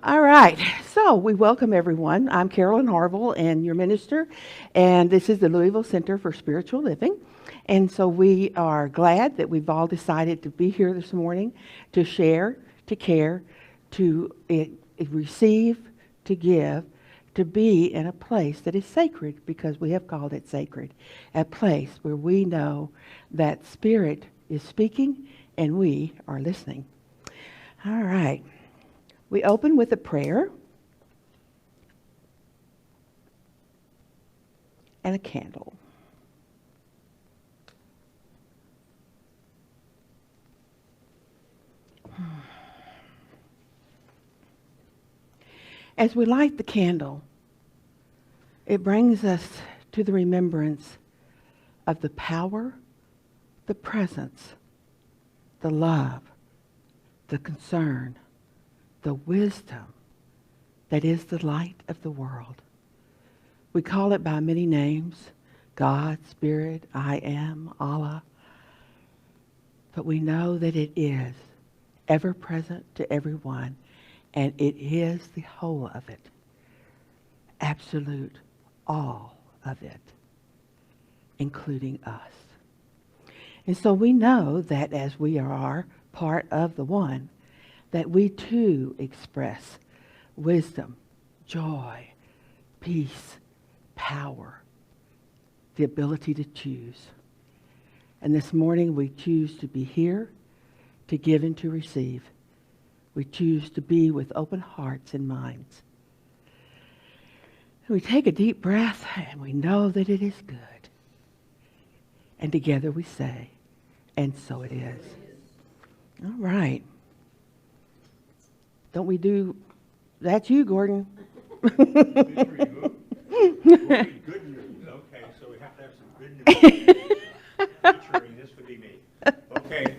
All right, so we welcome everyone. I'm Carolyn Harvill and your minister, and this is the Louisville Center for Spiritual Living. And so we are glad that we've all decided to be here this morning to share, to care, to receive, to give, to be in a place that is sacred, because we have called it sacred, a place where we know that Spirit is speaking and we are listening. All right. We open with a prayer and a candle. As we light the candle, it brings us to the remembrance of the power, the presence, the love, the concern, the wisdom that is the light of the world. We call it by many names: God, Spirit, I am, Allah. But we know that it is ever present to everyone, and it is the whole of it, absolute, all of it, including us. And so we know that as we are part of the one, that we too express wisdom, joy, peace, power, the ability to choose. And this morning we choose to be here, to give and to receive. We choose to be with open hearts and minds. We take a deep breath and we know that it is good. And together we say, and so it is. All right. Don't we do, that's you, Gordon. Good news. Okay, so we have to have some good news. Featuring, this would be me. Okay,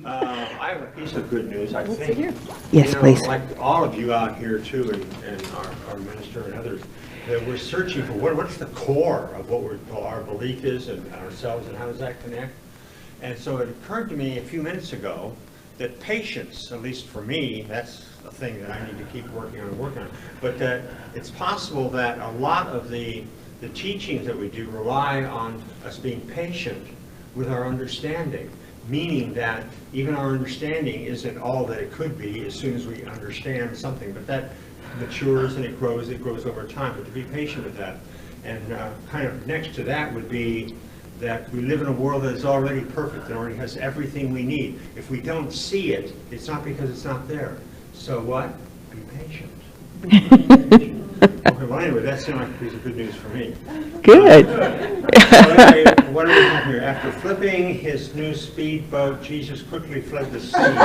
I have a piece of good news, I think. Yes, please. Like all of you out here too, and our minister and others, that we're searching for what's the core of what our belief is and ourselves, and how does that connect? And so it occurred to me a few minutes ago that patience, at least for me, that's a thing that I need to keep working on. But that it's possible that a lot of the teachings that we do rely on us being patient with our understanding, meaning that even our understanding isn't all that it could be as soon as we understand something, but that matures and it grows over time, but to be patient with that. And kind of next to that would be that we live in a world that is already perfect and already has everything we need. If we don't see it, it's not because it's not there. So what? Be patient. Okay, well anyway, that seemed like a piece of good news for me. Good. So anyway, what do we have here? After flipping his new speedboat, Jesus quickly fled the sea. Get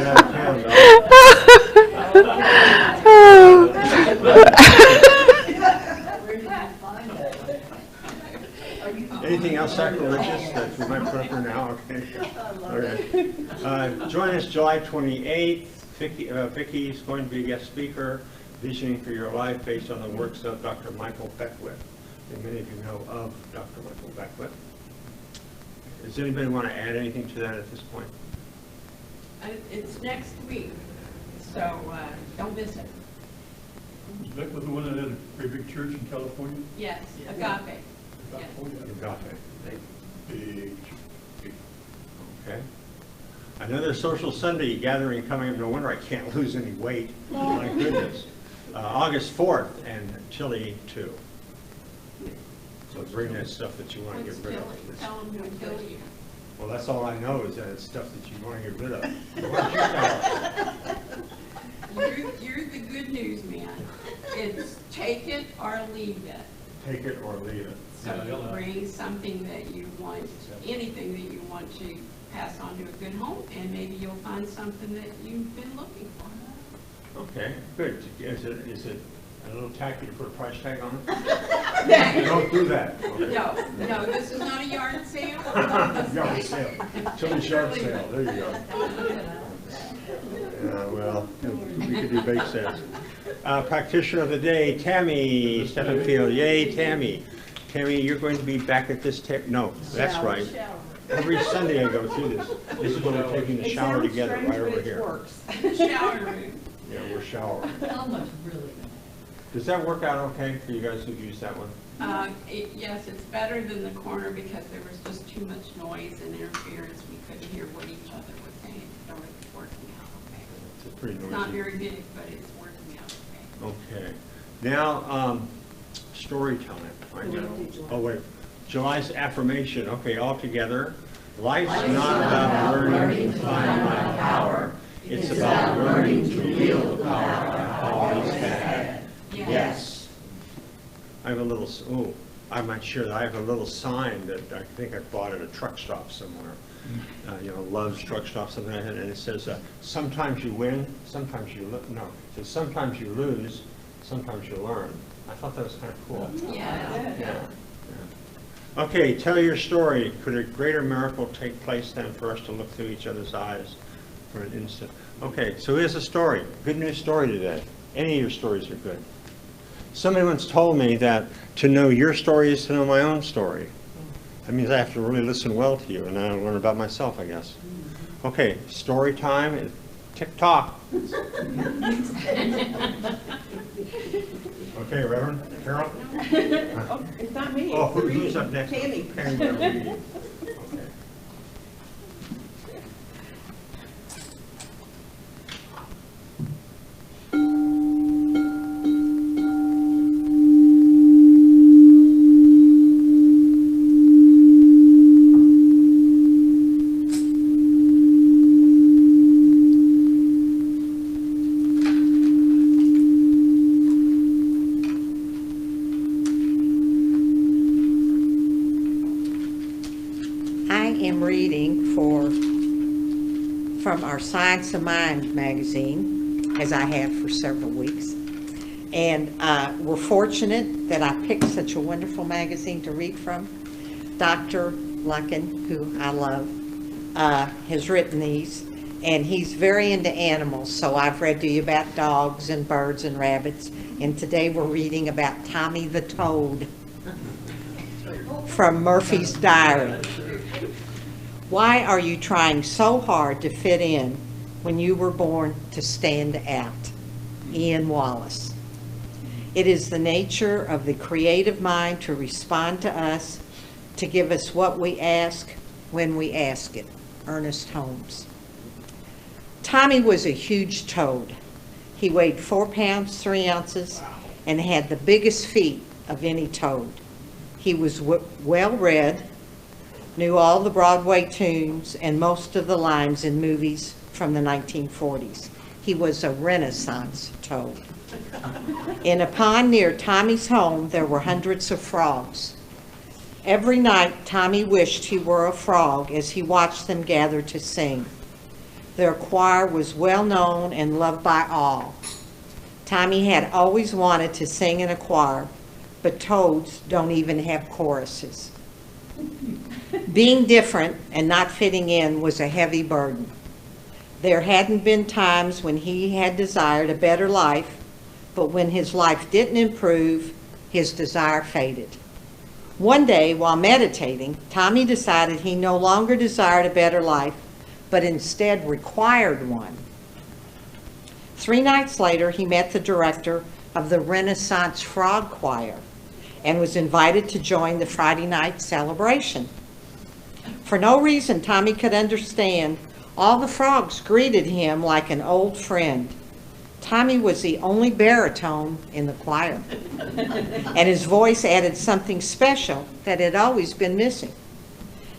out of town, Anything else sacrilegious that we might put up here now? Okay. Join us July 28th. Vicki is going to be a guest speaker, Visioning for Your Life, based on the works of Dr. Michael Beckwith. And many of you know of Dr. Michael Beckwith. Does anybody want to add anything to that at this point? It's next week, so don't miss it. Was Beckwith the one that had a very big church in California? Yes, Agape. Yes. Agape. Big. Okay. Another social Sunday gathering coming up. No wonder I can't lose any weight. My goodness. August 4th and Chile too. So bring that stuff that you want to get rid of. Tell them to kill you. Well, that's all I know is that it's stuff that you want to get rid of. Why don't you tell us? You're the good news man. It's take it or leave it. Take it or leave it. So you bring something that you want, anything that you want to pass on to a good home, and maybe you'll find something that you've been looking for. Okay, good. Is it a little tacky to put a price tag on it? Don't do that. Okay. No, this is not a yard sale. Yard sale. Children's yard sale. There you go. Well, we could do bake sales. Practitioner of the day, Tammy Stephenfield. Yay, Tammy. Tammy, you're going to be back at this no, that's right. Every Sunday I go through this. This is when we're taking the It shower sounds together, strange, right but over it here. works. Shower room. Yeah, we're showering. Elma's really good. Does that work out okay for you guys who've used that one? Yes, it's better than the corner because there was just too much noise and interference. We couldn't hear what each other was saying. So it's working out okay. It's pretty It's not noisy. very big, but it's working out okay. Okay. Now, story time. I know. Oh, wait. July's affirmation. Okay, all together. Life's not about learning to find my power. It's about learning to wield the power I've always had. Yes. I have a little, oh, I'm not sure. I have a little sign that I think I bought at a truck stop somewhere. Love's truck stop, something like that, and it says, sometimes you win, sometimes you, no, it says sometimes you lose, sometimes you learn. I thought that was kind of cool. Yeah. Yeah. Okay, tell your story. Could a greater miracle take place than for us to look through each other's eyes for an instant? Okay, so here's a story. Good news story today. Any of your stories are good. Somebody once told me that to know your story is to know my own story. That means I have to really listen well to you, and I learn about myself, I guess. Okay, story time. Tick-tock. Okay, Reverend Carol? Oh, it's not me. Oh, it's the who's reading. up next? Tammy. Tammy, will read. Okay. I am reading from our Science of Mind magazine, as I have for several weeks. And we're fortunate that I picked such a wonderful magazine to read from. Dr. Lucken, who I love, has written these, and he's very into animals. So I've read to you about dogs and birds and rabbits, and today we're reading about Tommy the Toad from Murphy's Diary. Why are you trying so hard to fit in when you were born to stand out? Ian Wallace. It is the nature of the creative mind to respond to us, to give us what we ask when we ask it. Ernest Holmes. Tommy was a huge toad. He weighed 4 pounds, 3 ounces, and had the biggest feet of any toad. He was well-read, knew all the Broadway tunes and most of the lines in movies from the 1940s. He was a Renaissance toad. In a pond near Tommy's home, there were hundreds of frogs. Every night, Tommy wished he were a frog as he watched them gather to sing. Their choir was well known and loved by all. Tommy had always wanted to sing in a choir, but toads don't even have choruses. Being different and not fitting in was a heavy burden. There hadn't been times when he had desired a better life, but when his life didn't improve, his desire faded. One day, while meditating, Tommy decided he no longer desired a better life, but instead required one. 3 nights later, he met the director of the Renaissance Frog Choir and was invited to join the Friday night celebration. For no reason Tommy could understand, all the frogs greeted him like an old friend. Tommy was the only baritone in the choir, and his voice added something special that had always been missing.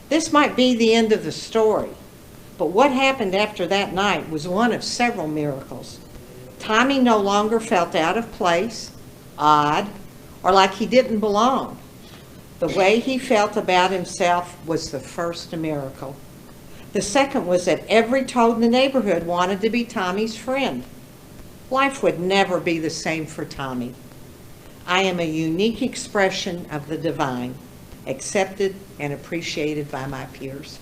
This might be the end of the story, but what happened after that night was one of several miracles. Tommy no longer felt out of place, odd, or like he didn't belong. The way he felt about himself was the first miracle. The second was that every toad in the neighborhood wanted to be Tommy's friend. Life would never be the same for Tommy. I am a unique expression of the divine, accepted and appreciated by my peers.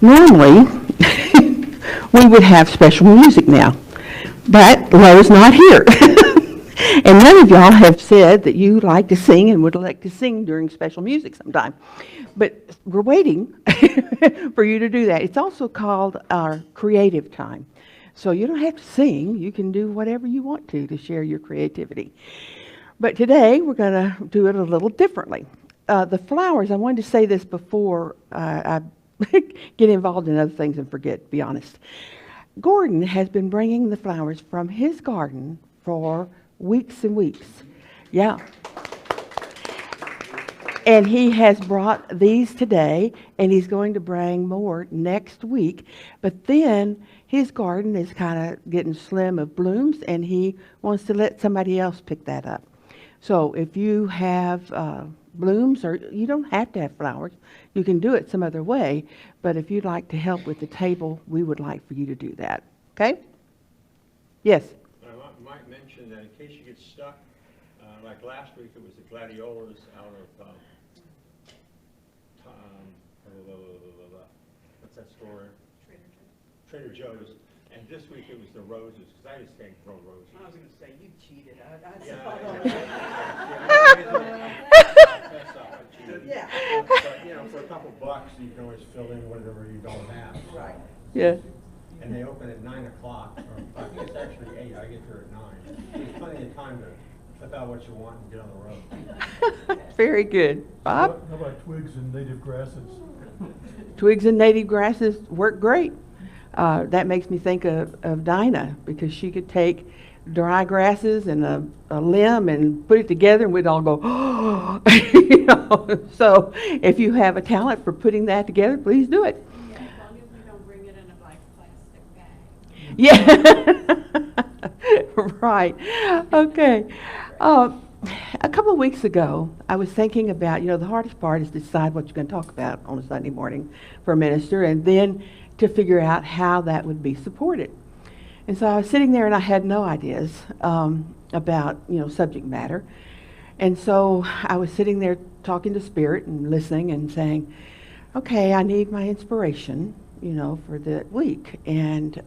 Normally, we would have special music now, but Lowe's not here. And none of y'all have said that you like to sing and would like to sing during special music sometime. But we're waiting for you to do that. It's also called our creative time. So you don't have to sing. You can do whatever you want to share your creativity. But today we're going to do it a little differently. The flowers, I wanted to say this before I get involved in other things and forget, to be honest. Gordon has been bringing the flowers from his garden for weeks and weeks. Yeah. And he has brought these today, and he's going to bring more next week. But then his garden is kind of getting slim of blooms, and he wants to let somebody else pick that up. So if you have blooms, or you don't have to have flowers, you can do it some other way. But if you'd like to help with the table, we would like for you to do that. Okay? Yes? I might mention that in case you get stuck, like last week, it was the gladiolas out of, what's that store? Trader Joe's. And this week it was the roses, because I just can't grow roses. I was going to say, you cheated. Yeah. But, for a couple bucks, you can always fill in whatever you don't have. Right. Yeah. And they open at 9 o'clock, or I think it's actually 8, I get there at 9. There's plenty of time to flip out what you want and get on the road. Very good. Bob? How about twigs and native grasses? Twigs and native grasses work great. That makes me think of Dinah, because she could take dry grasses and a limb and put it together, and we'd all go, oh. So if you have a talent for putting that together, please do it. Yeah, as long as we don't bring it in a black plastic bag. Yeah, right. Okay. A couple of weeks ago, I was thinking about, the hardest part is to decide what you're going to talk about on a Sunday morning for a minister, and then to figure out how that would be supported. And so I was sitting there and I had no ideas about, subject matter. And so I was sitting there talking to Spirit and listening and saying, okay, I need my inspiration, for the week. And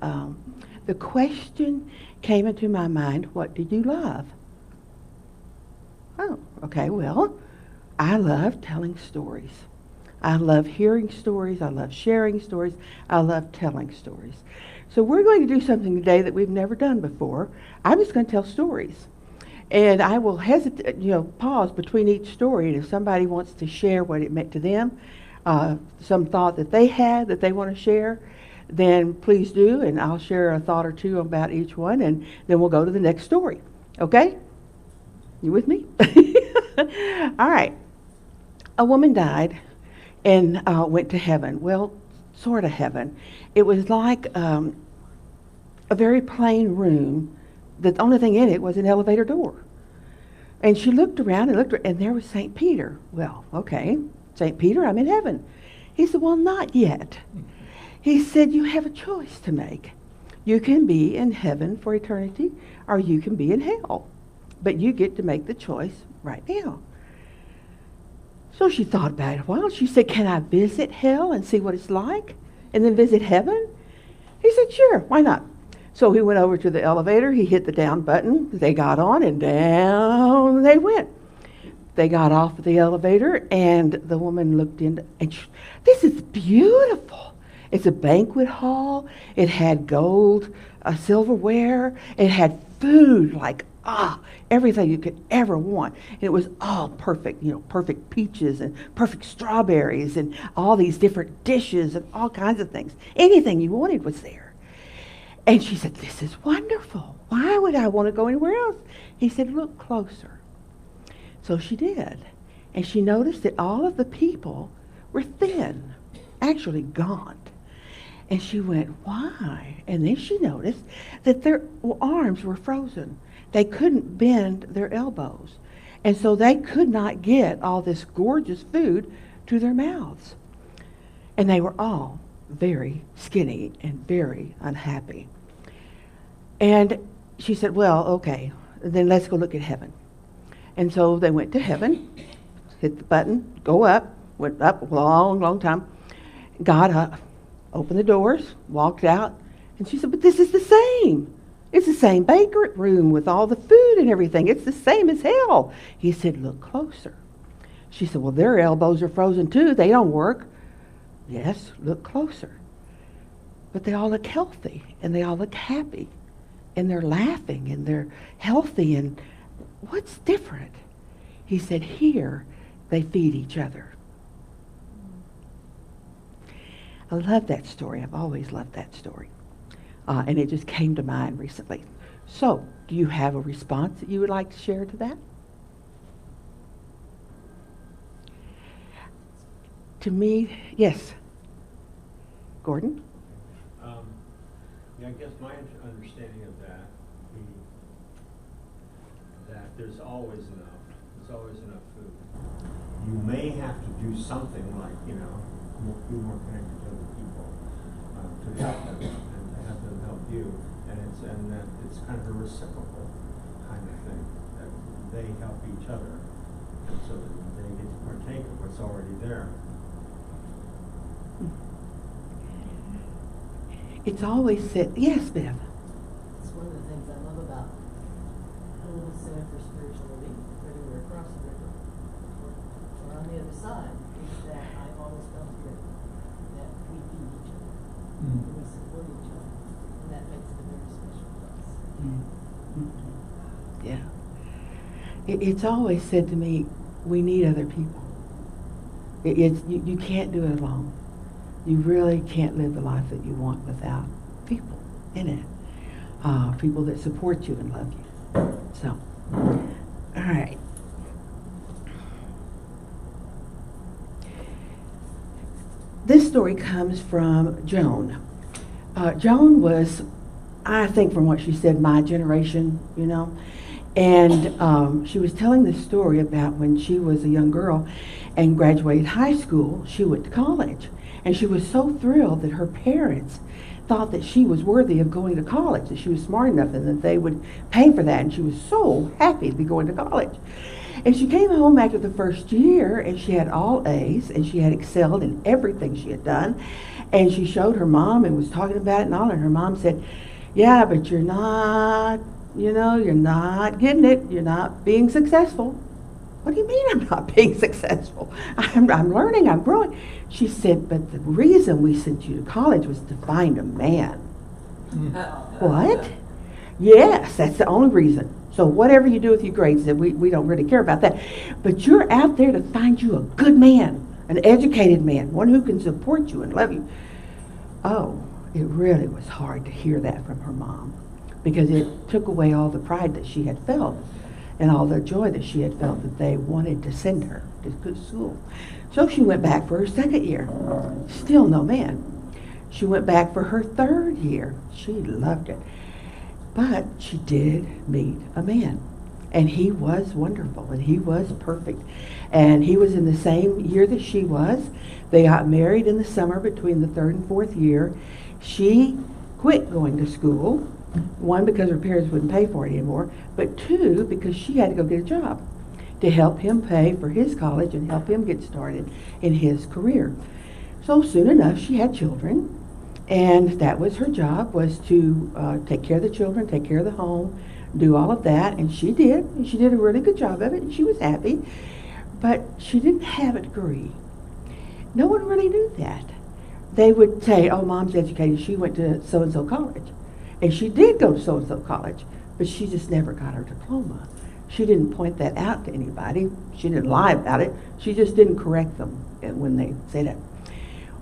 the question came into my mind, what do you love? Oh, okay, well, I love telling stories. I love hearing stories. I love sharing stories. I love telling stories. So we're going to do something today that we've never done before. I'm just going to tell stories. And I will hesitate, pause between each story. And if somebody wants to share what it meant to them, some thought that they had that they want to share, then please do. And I'll share a thought or two about each one. And then we'll go to the next story. Okay? You with me? All right. A woman died and went to heaven. Well, sort of heaven. It was like a very plain room. The only thing in it was an elevator door. And she looked around and there was St. Peter. Well, okay, St. Peter, I'm in heaven. He said, well, not yet. He said, you have a choice to make. You can be in heaven for eternity, or you can be in hell. But you get to make the choice right now. So she thought about it a while. She said, can I visit hell and see what it's like? And then visit heaven? He said, sure, why not? So he went over to the elevator. He hit the down button. They got on and down they went. They got off of the elevator and the woman looked in. And this is beautiful. It's a banquet hall. It had gold silverware. It had food like everything you could ever want. And it was all perfect, perfect peaches and perfect strawberries and all these different dishes and all kinds of things. Anything you wanted was there. And she said, this is wonderful. Why would I want to go anywhere else? He said, look closer. So she did. And she noticed that all of the people were thin, actually gaunt. And she went, why? And then she noticed that their arms were frozen. They couldn't bend their elbows. And so they could not get all this gorgeous food to their mouths. And they were all very skinny and very unhappy. And she said, well, okay, then let's go look at heaven. And so they went to heaven, hit the button, go up, went up a long, long time, got up, opened the doors, walked out, and she said, but this is the same. It's the same bakery room with all the food and everything. It's the same as hell. He said, look closer. She said, well, their elbows are frozen too. They don't work. Yes, look closer. But they all look healthy, and they all look happy, and they're laughing, and they're healthy, and what's different? He said, here they feed each other. I love that story. I've always loved that story. And it just came to mind recently. So, do you have a response that you would like to share to that? To me, yes. Gordon? Yeah, I guess my understanding of that would be that there's always enough. There's always enough food. You may have to do something like, be more connected to other people to help them and to have them help you. And that it's kind of a reciprocal kind of thing, that they help each other, and so that they get to partake of what's already there. It's always said, yes, Bev. It's one of the things I love about Holy Center for Spiritual Living, whether we're across the river or on the other side, is that I've always felt here that we feed each other, and we support each other, and that makes it a very special place. Yeah. It's always said to me, we need other people. You can't do it alone. You really can't live the life that you want without people in it. People that support you and love you. So, all right. This story comes from Joan. Joan was, I think from what she said, my generation, And she was telling this story about when she was a young girl and graduated high school, she went to college. And she was so thrilled that her parents thought that she was worthy of going to college, that she was smart enough and that they would pay for that. And she was so happy to be going to college. And she came home after the first year and she had all A's and she had excelled in everything she had done. And she showed her mom and was talking about it and all. And her mom said, yeah, but you're not, you're not getting it. You're not being successful. What do you mean I'm not being successful? I'm learning, I'm growing. She said, but the reason we sent you to college was to find a man. What? Yes, that's the only reason. So whatever you do with your grades, we don't really care about that. But you're out there to find you a good man, an educated man, one who can support you and love you. Oh, it really was hard to hear that from her mom because it took away all the pride that she had felt and all the joy that she had felt that they wanted to send her to good school. So she went back for her second year. Still no man. She went back for her third year. She loved it. But she did meet a man. And he was wonderful, and he was perfect. And he was in the same year that she was. They got married in the summer between the third and fourth year. She quit going to school. One, because her parents wouldn't pay for it anymore, but two, because she had to go get a job to help him pay for his college and help him get started in his career. So soon enough, she had children, and that was her job, was to take care of the children, take care of the home, do all of that, and she did. And she did a really good job of it, and she was happy, but she didn't have a degree. No one really knew that. They would say, oh, mom's educated, she went to so-and-so college. And she did go to so-and-so college, but she just never got her diploma. She didn't point that out to anybody. She didn't lie about it. She just didn't correct them when they said it.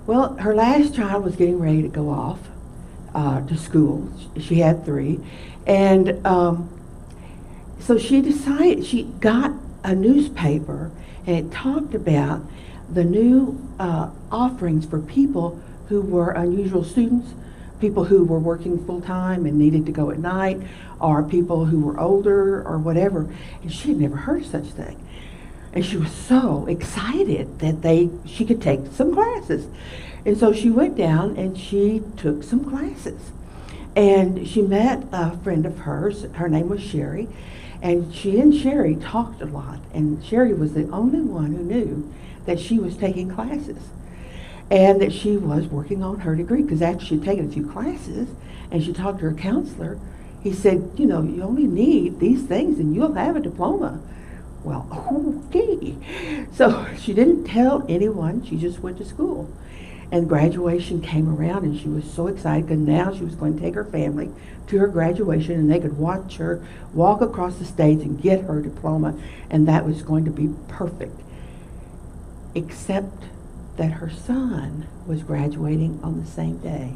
Well, her last child was getting ready to go off to school. She had 3. And so she decided, she got a newspaper, and it talked about the new offerings for people who were unusual students, people who were working full-time and needed to go at night, or people who were older or whatever. And she had never heard of such a thing. And she was so excited that she could take some classes. And so she went down and she took some classes. And she met a friend of hers. Her name was Sherry. And she and Sherry talked a lot. And Sherry was the only one who knew that she was taking classes and that she was working on her degree, because after she'd taken a few classes and she talked to her counselor, he said, you know, you only need these things and you'll have a diploma. Well, okay. So she didn't tell anyone. She just went to school. And graduation came around and she was so excited because now she was going to take her family to her graduation and they could watch her walk across the stage and get her diploma, and that was going to be perfect. Except that her son was graduating on the same day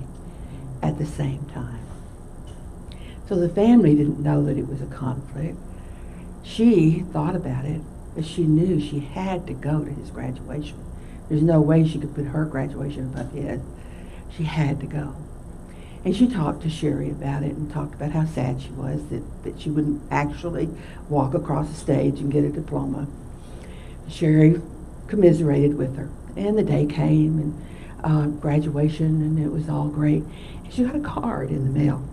at the same time. So the family didn't know that it was a conflict. She thought about it, but she knew she had to go to his graduation. There's no way she could put her graduation above his. She had to go. And she talked to Sherry about it and talked about how sad she was that she wouldn't actually walk across the stage and get a diploma. Sherry commiserated with her. And the day came and graduation, and it was all great. And she got a card in the mail.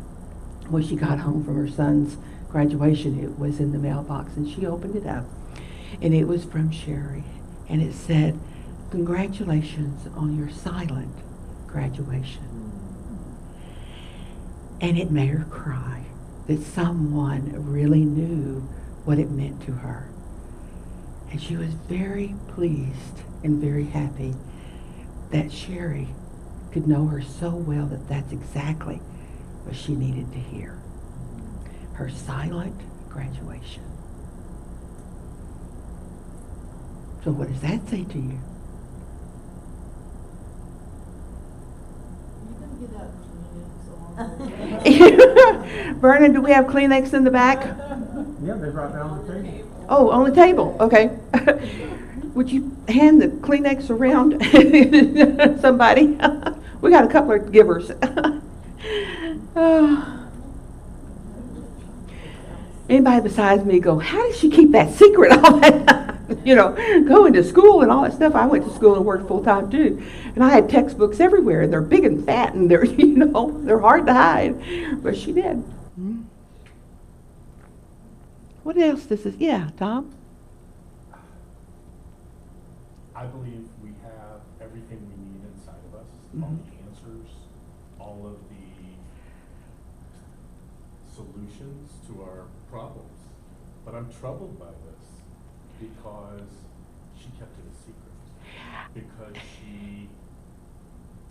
When she got home from her son's graduation, it was in the mailbox, and she opened it up. And it was from Sherry. And it said, "Congratulations on your silent graduation." And it made her cry that someone really knew what it meant to her. And she was very pleased and very happy that Sherry could know her so well that that's exactly what she needed to hear. Her silent graduation. So what does that say to you? You gonna get out Kleenex along Vernon, do we have Kleenex in the back? Yeah, they brought down the table. Oh, on the table, okay. Would you hand the Kleenex around somebody? We got a couple of givers. Anybody besides me go, how did she keep that secret all that time? You know, going to school and all that stuff. I went to school and worked full time too. And I had textbooks everywhere, and they're big and fat, and they're, you know, they're hard to hide. But she did. What else does this, yeah, Tom? I believe we have everything we need inside of us, all the answers, all of the solutions to our problems. But I'm troubled by this because she kept it a secret. Because she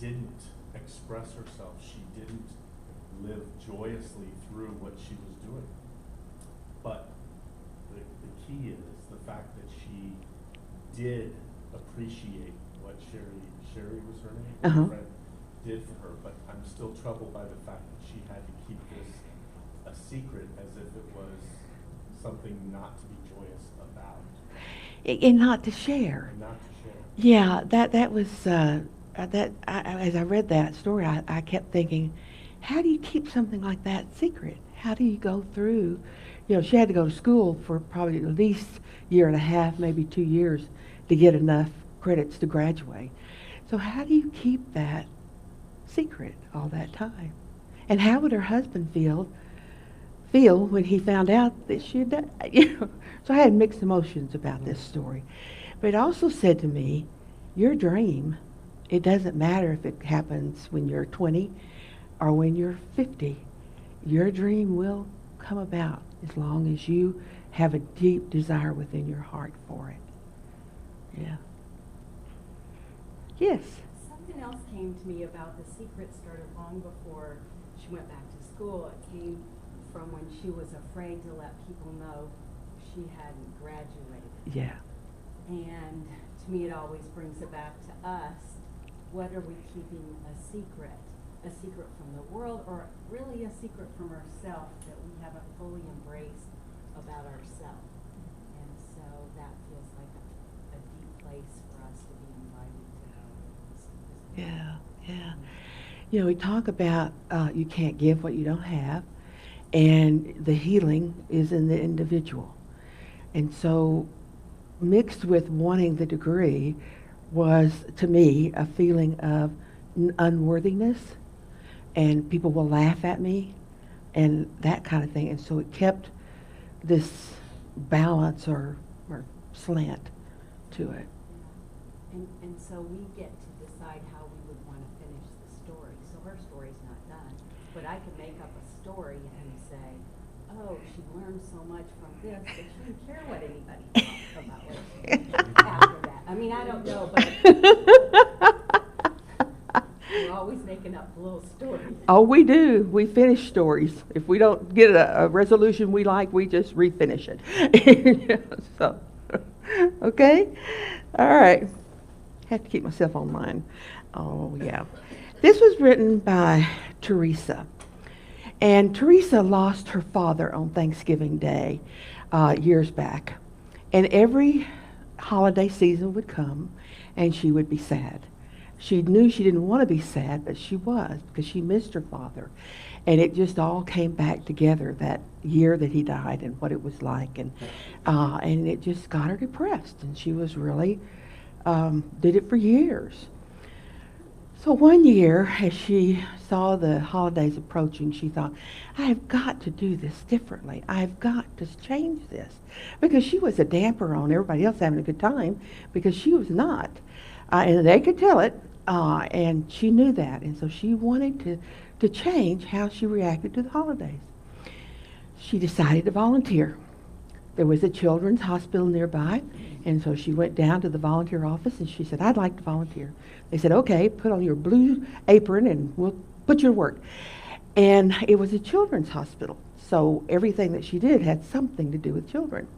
didn't express herself. She didn't live joyously through what she was doing. But the key is the fact that she did appreciate what Sherry was her name, friend, did for her, but I'm still troubled by the fact that she had to keep this a secret as if it was something not to be joyous about. And not to share. And not to share. Yeah, that was, as I read that story, I kept thinking, how do you keep something like that secret? How do you go through, you know, she had to go to school for probably at least a year and a half, maybe 2 years, to get enough credits to graduate. So how do you keep that secret all that time? And how would her husband feel when he found out that she had done, you know? So I had mixed emotions about this story. But it also said to me, your dream, it doesn't matter if it happens when you're 20 or when you're 50. Your dream will come about as long as you have a deep desire within your heart for it. Yeah. Yes. Something else came to me about the secret started long before she went back to school. It came from when she was afraid to let people know she hadn't graduated. Yeah. And to me, it always brings it back to us. What are we keeping a secret? A secret from the world, or really a secret from ourselves that we haven't fully embraced about ourselves? And so that feels like a deep place for us to be invited to go. Yeah, yeah. You know, we talk about you can't give what you don't have, and the healing is in the individual. And so mixed with wanting the degree was, to me, a feeling of unworthiness, and people will laugh at me, and that kind of thing. And so it kept this balance or slant to it. And so we get to decide how we would want to finish the story. So her story's not done, but I could make up a story and say, oh, she learned so much from this, but she didn't care what anybody thought about her after that. I mean, I don't know, but we're always making up little stories. Oh, we do. We finish stories. If we don't get a resolution we like, we just refinish it. So, okay? All right. Have to keep myself on mine. Oh, yeah. This was written by Teresa. And Teresa lost her father on Thanksgiving Day years back. And every holiday season would come, and she would be sad. She knew she didn't want to be sad, but she was, because she missed her father. And it just all came back together that year that he died and what it was like. And it just got her depressed. And she was really, did it for years. So one year, as she saw the holidays approaching, she thought, I have got to do this differently. I've got to change this. Because she was a damper on everybody else having a good time, because she was not. And they could tell it, and she knew that. And so she wanted to change how she reacted to the holidays. She decided to volunteer. There was a children's hospital nearby, and so she went down to the volunteer office and she said, I'd like to volunteer. They said, okay, put on your blue apron and we'll put you to work. And it was a children's hospital, so everything that she did had something to do with children.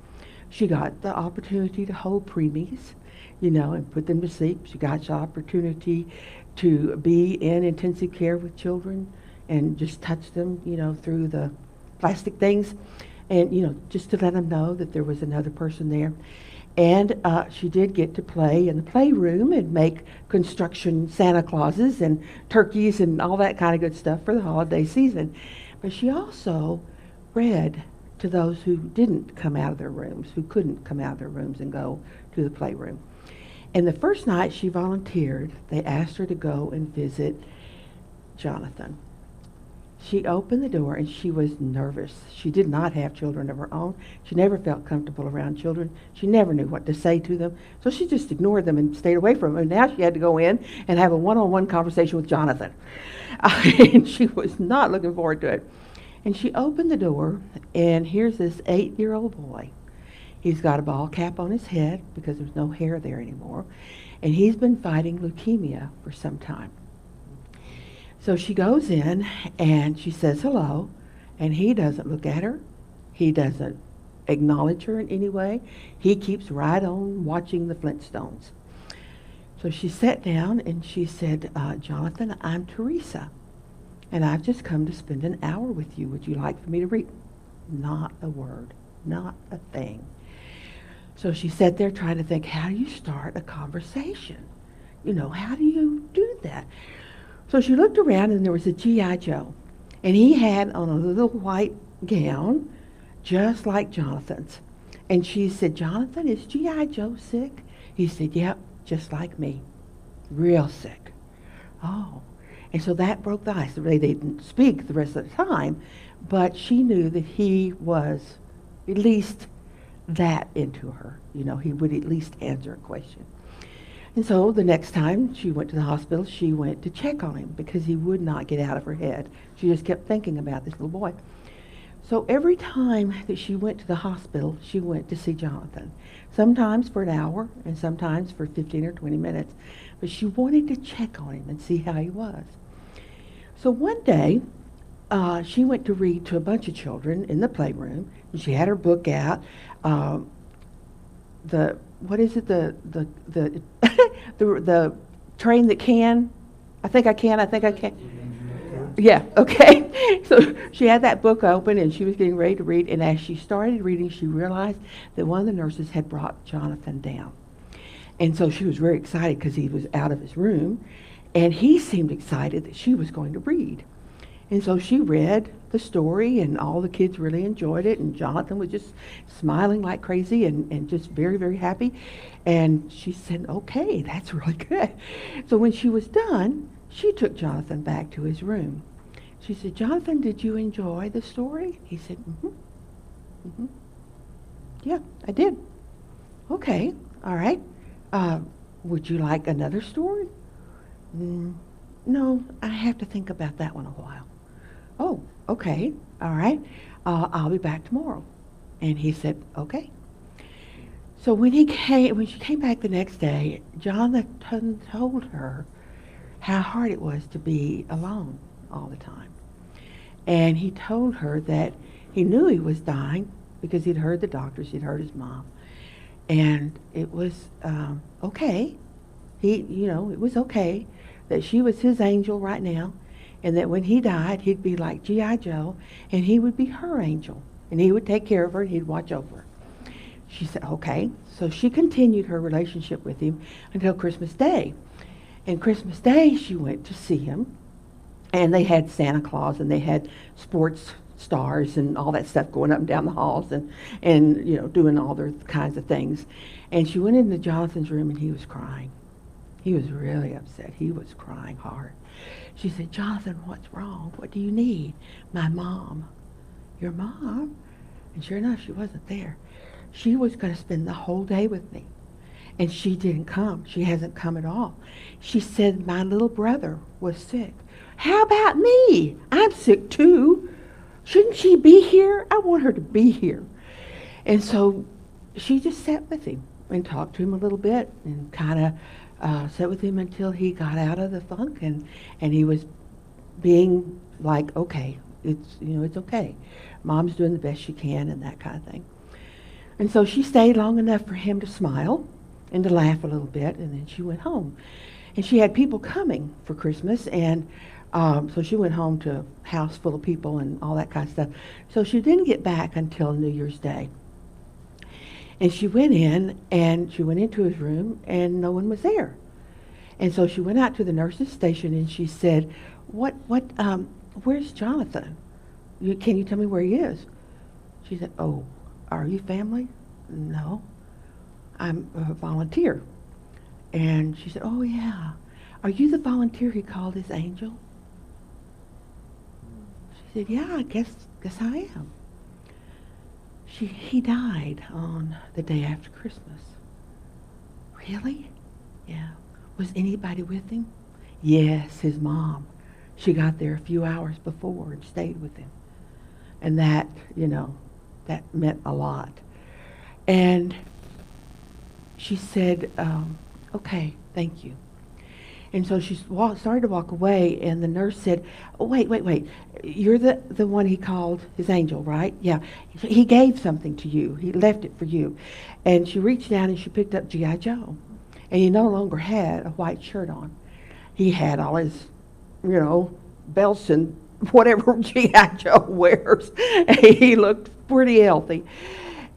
She got the opportunity to hold preemies, and put them to sleep. She got the opportunity to be in intensive care with children and just touch them, through the plastic things. And, just to let them know that there was another person there. And she did get to play in the playroom and make construction Santa Clauses and turkeys and all that kind of good stuff for the holiday season. But she also read to those who didn't come out of their rooms, who couldn't come out of their rooms and go to the playroom. And the first night she volunteered, they asked her to go and visit Jonathan. She opened the door and she was nervous. She did not have children of her own. She never felt comfortable around children. She never knew what to say to them. So she just ignored them and stayed away from them. And now she had to go in and have a one-on-one conversation with Jonathan. And she was not looking forward to it. And she opened the door, and here's this 8-year-old boy. He's got a ball cap on his head because there's no hair there anymore. And he's been fighting leukemia for some time. So she goes in and she says hello, and he doesn't look at her. He doesn't acknowledge her in any way. He keeps right on watching the Flintstones. So she sat down and she said, Jonathan, I'm Teresa, and I've just come to spend an hour with you. Would you like for me to read? Not a word, not a thing. So she sat there trying to think, how do you start a conversation? How do you do that? So she looked around, and there was a G.I. Joe, and he had on a little white gown, just like Jonathan's. And she said, Jonathan, is G.I. Joe sick? He said, yep, just like me, real sick. Oh, and so that broke the ice. They didn't speak the rest of the time, but she knew that he was at least that into her. He would at least answer a question. And so the next time she went to the hospital, she went to check on him because he would not get out of her head. She just kept thinking about this little boy. So every time that she went to the hospital, she went to see Jonathan. Sometimes for an hour and sometimes for 15 or 20 minutes. But she wanted to check on him and see how he was. So one day, she went to read to a bunch of children in the playroom. And she had her book out. What is it? The train that can? I think I can. Yeah, okay. So she had that book open and she was getting ready to read. And as she started reading, she realized that one of the nurses had brought Jonathan down. And so she was very excited because he was out of his room. And he seemed excited that she was going to read. And so she read the story, and all the kids really enjoyed it, and Jonathan was just smiling like crazy and just very, very happy. And she said, okay, that's really good. So when she was done, she took Jonathan back to his room. She said, Jonathan, did you enjoy the story? He said, yeah, I did. Okay, all right. Would you like another story? No, I have to think about that one a while. Oh, okay, all right, I'll be back tomorrow. And he said, okay. So when she came back the next day, Jonathan told her how hard it was to be alone all the time. And he told her that he knew he was dying because he'd heard the doctors, he'd heard his mom. And it was okay. It was okay that she was his angel right now, and that when he died, he'd be like G.I. Joe, and he would be her angel, and he would take care of her, and he'd watch over her. She said, okay. So she continued her relationship with him until Christmas Day. And Christmas Day, she went to see him, and they had Santa Claus, and they had sports stars and all that stuff going up and down the halls and doing all their kinds of things. And she went into Jonathan's room, and he was crying. He was really upset. He was crying hard. She said, Jonathan, what's wrong? What do you need? My mom. Your mom? And sure enough, she wasn't there. She was going to spend the whole day with me. And she didn't come. She hasn't come at all. She said, my little brother was sick. How about me? I'm sick too. Shouldn't she be here? I want her to be here. And so she just sat with him and talked to him a little bit and kind of sat with him until he got out of the funk and he was being like, okay, it's okay. Mom's doing the best she can and that kind of thing. And so she stayed long enough for him to smile and to laugh a little bit, and then she went home. And she had people coming for Christmas, and so she went home to a house full of people and all that kind of stuff. So she didn't get back until New Year's Day. And she went in, and she went into his room, and no one was there. And so she went out to the nurse's station, and she said, where's Jonathan? Can you tell me where he is? She said, oh, are you family? No, I'm a volunteer. And she said, oh yeah, are you the volunteer he called his angel? She said, yeah, I guess I am. He died on the day after Christmas. Really? Yeah. Was anybody with him? Yes, his mom. She got there a few hours before and stayed with him. And that, that meant a lot. And she said, okay, thank you. And so she started to walk away, and the nurse said, oh, wait. You're the one he called his angel, right? Yeah. He gave something to you. He left it for you. And she reached down and she picked up G.I. Joe. And he no longer had a white shirt on. He had all his, belts and whatever G.I. Joe wears. He looked pretty healthy.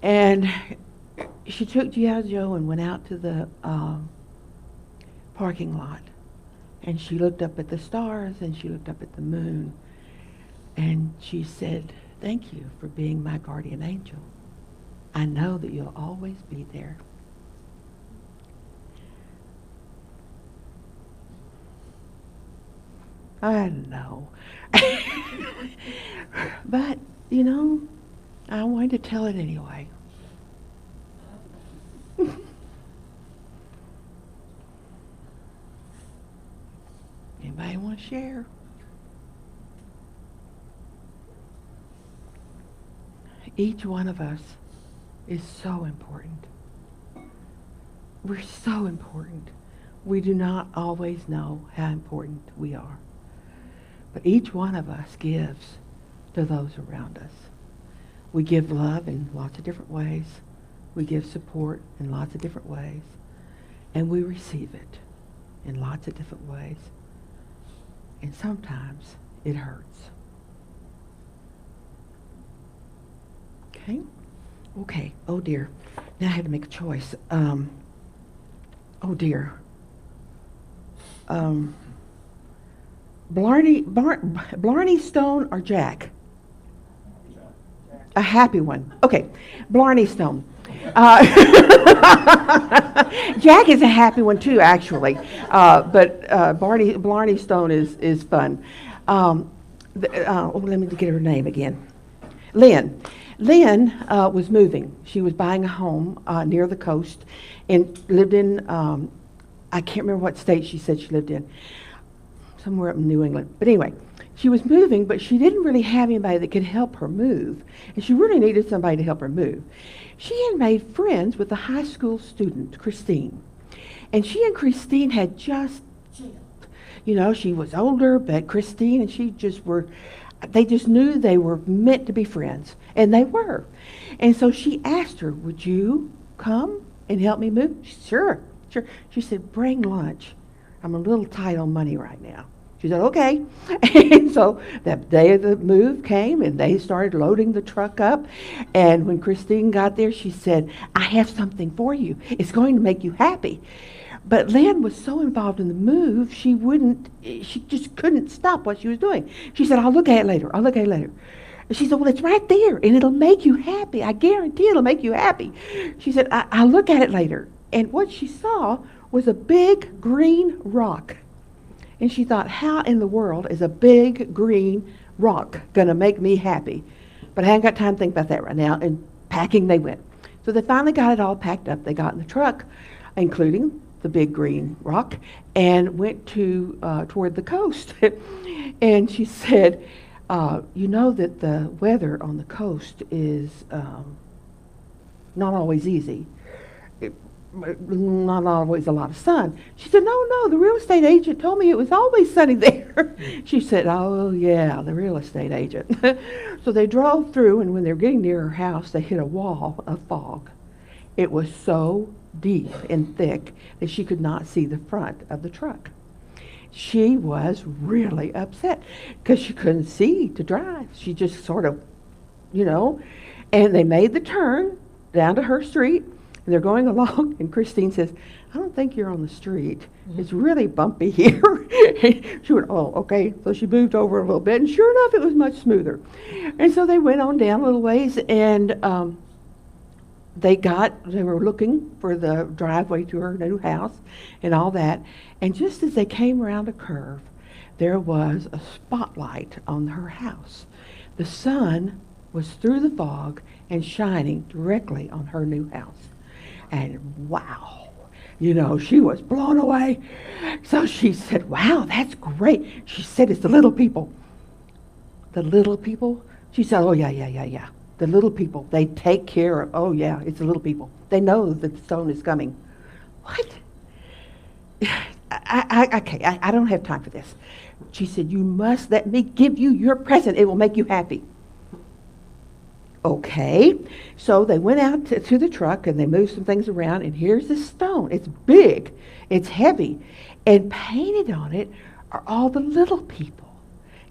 And she took G.I. Joe and went out to the parking lot. And she looked up at the stars and she looked up at the moon. And she said, thank you for being my guardian angel. I know that you'll always be there. I know. But, I wanted to tell it anyway. Anybody want to share? Each one of us is so important. We're so important. We do not always know how important we are. But each one of us gives to those around us. We give love in lots of different ways. We give support in lots of different ways. And we receive it in lots of different ways. And sometimes it hurts. Okay. Oh dear. Now I had to make a choice. Oh dear. Blarney Stone or Jack? A happy one. Okay. Blarney Stone. Jack is a happy one too, actually. But Blarney Stone is fun. Let me get her name again. Lynn. Lynn was moving. She was buying a home near the coast and lived in, I can't remember what state she said she lived in. Somewhere up in New England. But anyway, she was moving, but she didn't really have anybody that could help her move. And she really needed somebody to help her move. She had made friends with a high school student, Christine. And she and Christine had just, she was older, but Christine and she they just knew they were meant to be friends. And they were. And so she asked her, would you come and help me move? She said, sure. She said, bring lunch. I'm a little tight on money right now. She said, okay. And so that day of the move came, and they started loading the truck up. And when Christine got there, she said, I have something for you. It's going to make you happy. But Lynn was so involved in the move, she just couldn't stop what she was doing. She said, I'll look at it later. She said, well, it's right there, and it'll make you happy. I guarantee it'll make you happy. She said, I'll look at it later. And what she saw was a big green rock. And she thought, how in the world is a big green rock going to make me happy? But I haven't got time to think about that right now. And packing they went. So they finally got it all packed up. They got in the truck, including the big green rock, and went toward the coast. And she said, you know that the weather on the coast is not always easy. Not always a lot of sun. She said, no, the real estate agent told me it was always sunny there. She said, oh yeah, the real estate agent. So they drove through, and when they were getting near her house, they hit a wall of fog. It was so deep and thick that she could not see the front of the truck. She was really upset because she couldn't see to drive. She just sort of, and they made the turn down to her street. And they're going along, and Christine says, I don't think you're on the street. It's really bumpy here. She went, oh, okay. So she moved over a little bit, and sure enough, it was much smoother. And so they went on down a little ways, and they were looking for the driveway to her new house and all that. And just as they came around a curve, there was a spotlight on her house. The sun was through the fog and shining directly on her new house. And wow, she was blown away. So she said, wow, that's great. She said, it's the little people. The little people? She said, oh, yeah. The little people, they take care of, oh, yeah, it's the little people. They know that the stone is coming. What? I don't have time for this. She said, you must let me give you your present. It will make you happy. Okay, so they went out to the truck, and they moved some things around, and here's the stone. It's big, it's heavy, and painted on it are all the little people,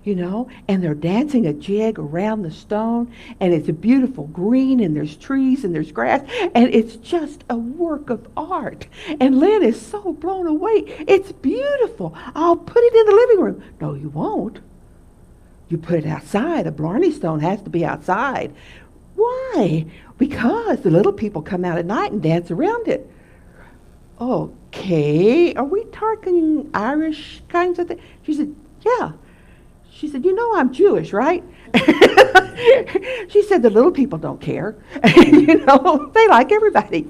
and they're dancing a jig around the stone, and it's a beautiful green, and there's trees, and there's grass, and it's just a work of art. And Lynn is so blown away. It's beautiful. I'll put it in the living room. No, you won't. You put it outside. A Blarney stone has to be outside. Why? Because the little people come out at night and dance around it. Okay, are we talking Irish kinds of things? She said, yeah. She said, I'm Jewish, right? She said, the little people don't care. They like everybody.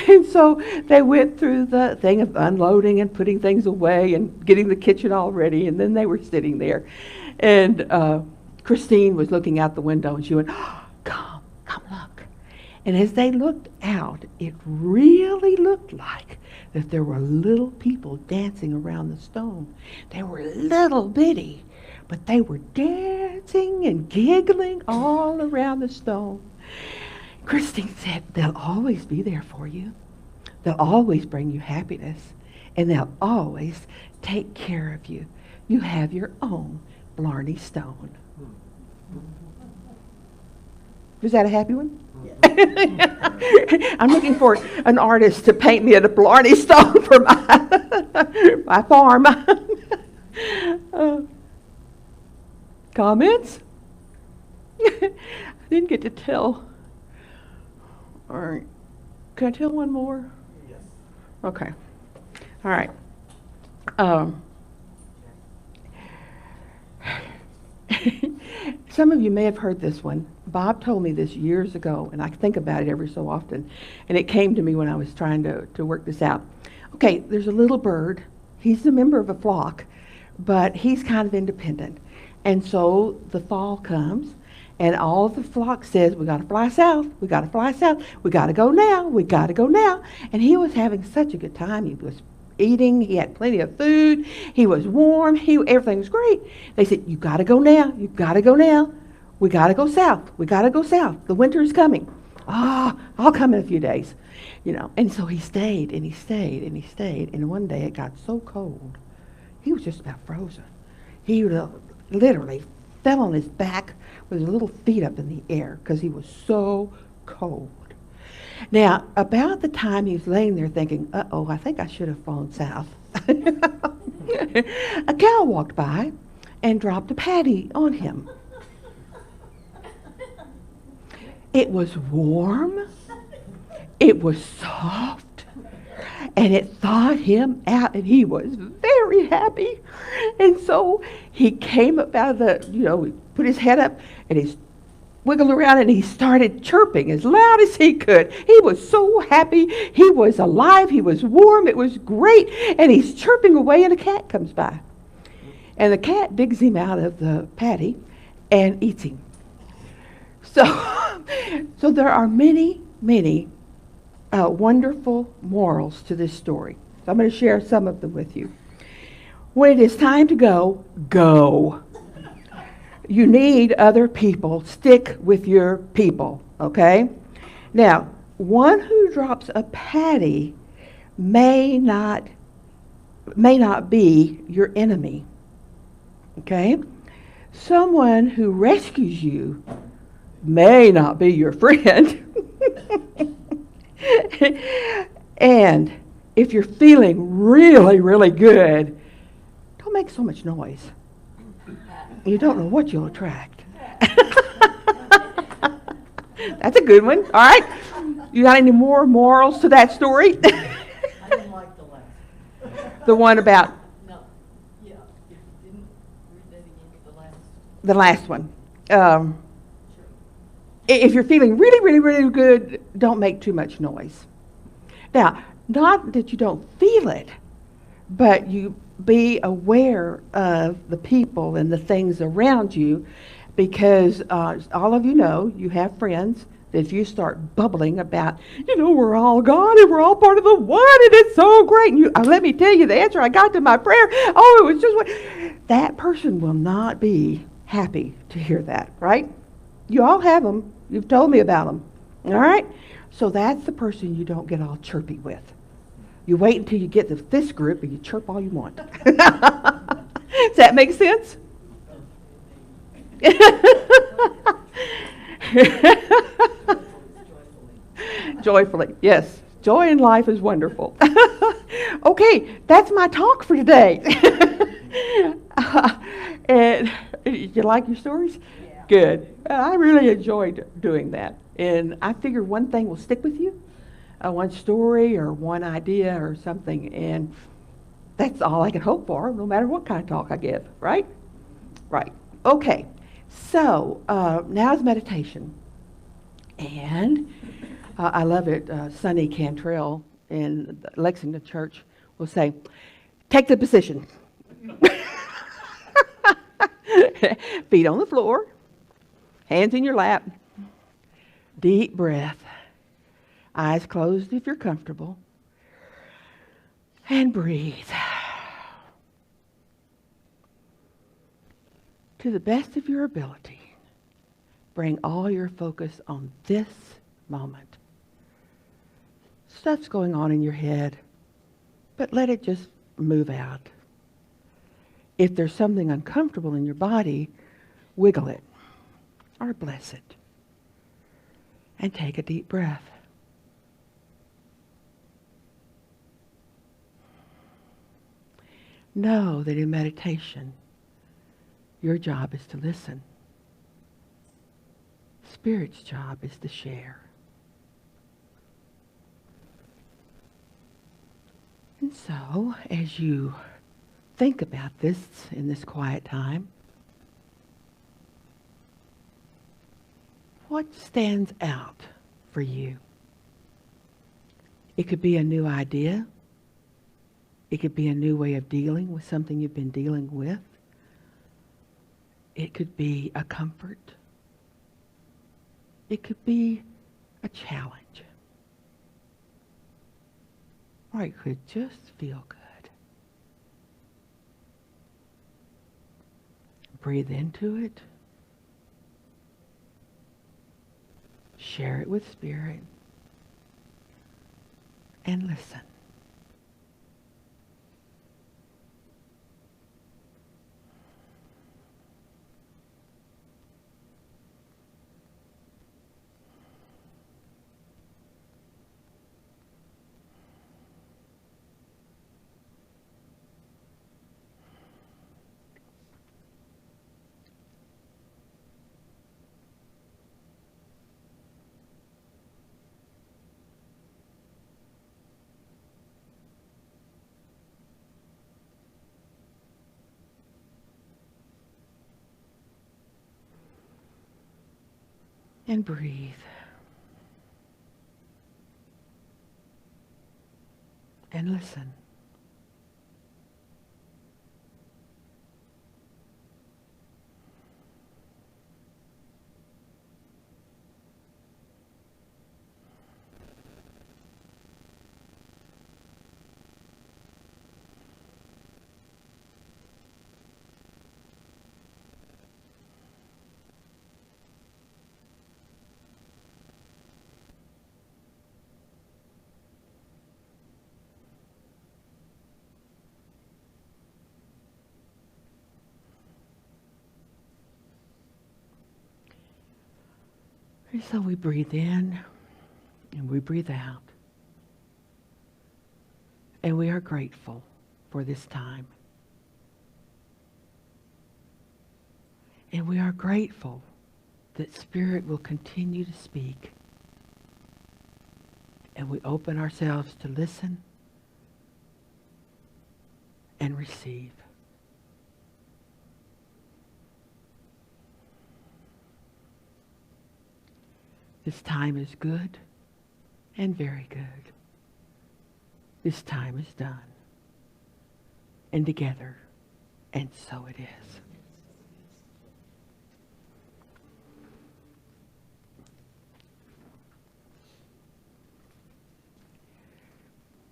And so they went through the thing of unloading and putting things away and getting the kitchen all ready, and then they were sitting there. And Christine was looking out the window, and she went, come look. And as they looked out, it really looked like that there were little people dancing around the stone. They were little bitty, but they were dancing and giggling all around the stone. Christine said, they'll always be there for you. They'll always bring you happiness, and they'll always take care of you. You have your own Blarney stone. Was that a happy one? Yes. I'm looking for an artist to paint me a Blarney stone for my farm. Comments? I didn't get to tell. All right. Can I tell one more? Yes. Okay. All right. Some of you may have heard this one. Bob told me this years ago, and I think about it every so often. And it came to me when I was trying to work this out. Okay, there's a little bird. He's a member of a flock, but he's kind of independent. And so the fall comes, and all of the flock says, we got to fly south, we got to fly south, we got to go now, we got to go now. And he was having such a good time. He was eating, he had plenty of food, he was warm, everything was great. They said, you got to go now, you got to go now, we got to go south, we got to go south, the winter is coming. I'll come in a few days, And so he stayed, and he stayed, and he stayed, and one day it got so cold, he was just about frozen. He literally fell on his back with his little feet up in the air because he was so cold. Now, about the time he was laying there thinking, uh-oh, I think I should have flown south, a cow walked by and dropped a patty on him. It was warm, it was soft, and it thawed him out, and he was very happy. And so he came up out of he put his head up, and he wiggled around, and he started chirping as loud as he could. He was so happy. He was alive. He was warm. It was great. And he's chirping away, and a cat comes by. And the cat digs him out of the patty and eats him. So there are many, many wonderful morals to this story. So I'm going to share some of them with you. When it is time to go, go. You need other people. Stick with your people, okay? Now, one who drops a patty may not be your enemy, okay? Someone who rescues you may not be your friend. And if you're feeling really, really good, don't make so much noise. You don't know what you'll attract. That's a good one. All right. You got any more morals to that story? I didn't like the last. The one about? No. Yeah. If you didn't read that again, The last one. Sure. If you're feeling really, really, really good, don't make too much noise. Now, not that you don't feel it, but you be aware of the people and the things around you, because all of you have friends that if you start bubbling about, we're all God and we're all part of the one and it's so great. And let me tell you the answer I got to my prayer. Oh, it was just that person will not be happy to hear that, right? You all have them. You've told me about them. All right? So that's the person you don't get all chirpy with. You wait until you get to this group and you chirp all you want. Does that make sense? Joyfully, yes. Joy in life is wonderful. Okay, that's my talk for today. And you like your stories? Yeah. Good. I really enjoyed doing that. And I figure one thing will stick with you. One story or one idea or something, and that's all I can hope for, no matter what kind of talk I give, right? Right. Okay. So now's meditation. And I love it. Sonny Cantrell in the Lexington Church will say, take the position. Feet on the floor, hands in your lap, deep breath. Eyes closed if you're comfortable. And breathe. To the best of your ability, bring all your focus on this moment. Stuff's going on in your head, but let it just move out. If there's something uncomfortable in your body, wiggle it or bless it. And take a deep breath. Know that in meditation, your job is to listen. Spirit's job is to share. And so, as you think about this in this quiet time, what stands out for you? It could be a new idea. It could be a new way of dealing with something you've been dealing with. It could be a comfort. It could be a challenge. Or it could just feel good. Breathe into it. Share it with Spirit. And listen. And breathe. And listen. And so we breathe in and we breathe out. And we are grateful for this time. And we are grateful that Spirit will continue to speak. And we open ourselves to listen and receive. This time is good and very good. This time is done. And together, and so it is.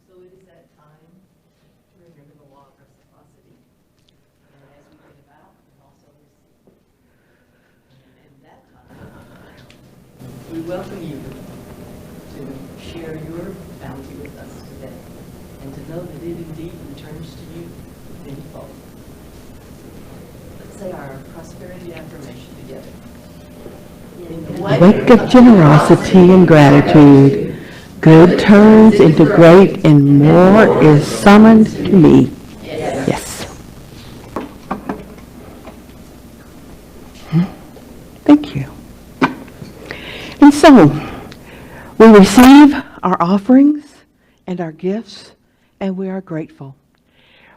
So it is that time to remember the law of reciprocity. And as we give out, we also receive. And that time, we welcome you to share your bounty with us today, and to know that it indeed returns to you in full. Let's say our prosperity affirmation together. In the Wake of generosity and gratitude, good turns into great and more is summoned to me. Yes. Thank you. And so, we receive our offerings and our gifts, and we are grateful.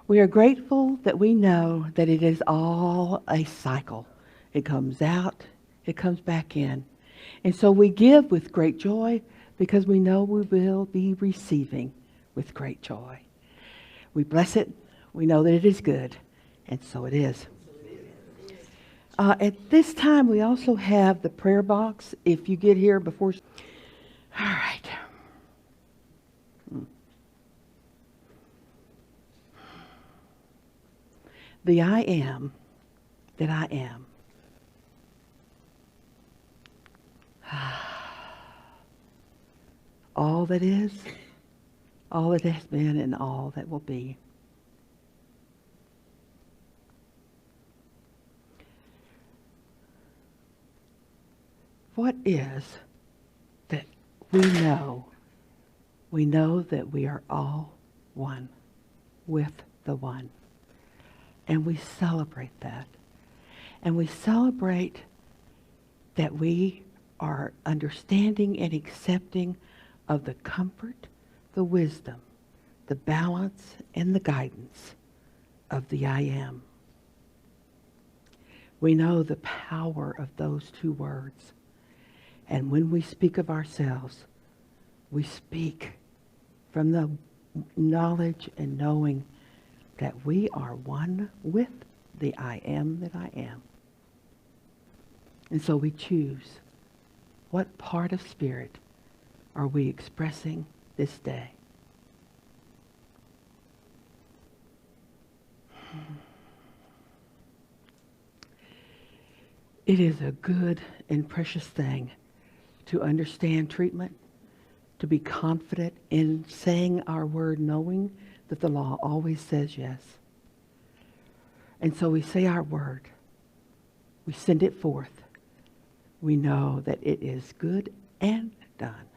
We are grateful that we know that it is all a cycle. It comes out, it comes back in. And so we give with great joy because we know we will be receiving with great joy. We bless it. We know that it is good, and so it is. At this time, we also have the prayer box. If you get here before... All right. The I am that I am. All that is, all that has been, and all that will be. What is that we know? We know that we are all one with the one. And we celebrate that. And we celebrate that we are understanding and accepting of the comfort, the wisdom, the balance, and the guidance of the I am. We know the power of those two words. And when we speak of ourselves, we speak from the knowledge and knowing that we are one with the I am that I am. And so we choose, what part of spirit are we expressing this day? It is a good and precious thing to understand treatment, to be confident in saying our word, knowing that the law always says yes. And so we say our word. We send it forth. We know that it is good and done.